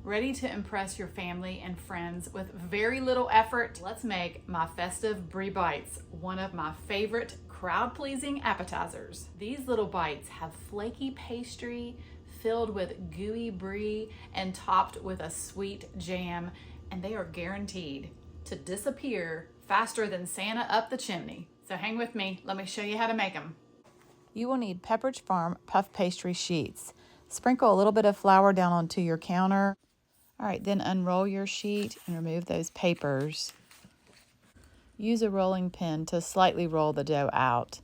Ready to impress your family and friends with very little effort? Let's make my Festive Brie Bites, one of my favorite crowd-pleasing appetizers. These little bites have flaky pastry filled with gooey brie and topped with a sweet jam, and they are guaranteed to disappear faster than Santa up the chimney. So hang with me, let me show you how to make them. You will need Pepperidge Farm puff pastry sheets. Sprinkle a little bit of flour down onto your counter. All right, then unroll your sheet and remove those papers. Use a rolling pin to slightly roll the dough out.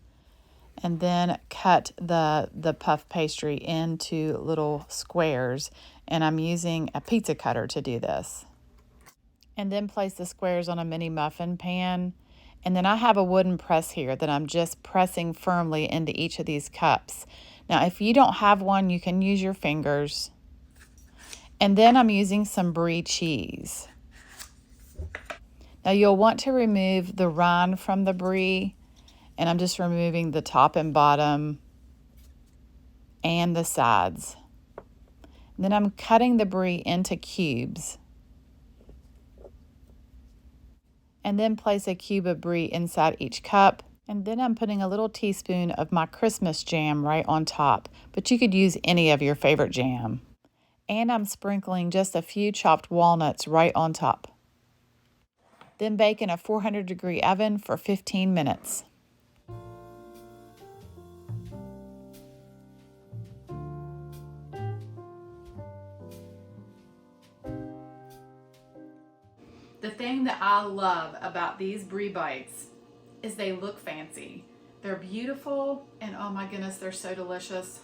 And then cut the puff pastry into little squares. And I'm using a pizza cutter to do this. And then place the squares on a mini muffin pan. And then I have a wooden press here that I'm just pressing firmly into each of these cups. Now, if you don't have one, you can use your fingers. And then I'm using some brie cheese. Now you'll want to remove the rind from the brie, and I'm just removing the top and bottom and the sides. And then I'm cutting the brie into cubes. And then place a cube of brie inside each cup. And then I'm putting a little teaspoon of my Christmas jam right on top, but you could use any of your favorite jam. And I'm sprinkling just a few chopped walnuts right on top. Then bake in a 400-degree oven for 15 minutes. The thing that I love about these Brie Bites is they look fancy. They're beautiful, and oh my goodness, they're so delicious.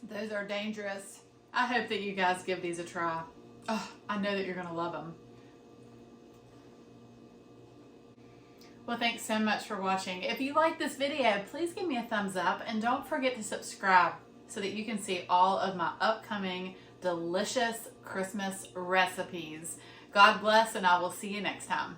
Those are dangerous. I hope that you guys give these a try. Oh, I know that you're gonna love them. Well, thanks so much for watching. If you like this video, please give me a thumbs up and don't forget to subscribe so that you can see all of my upcoming delicious Christmas recipes. God bless, and I will see you next time.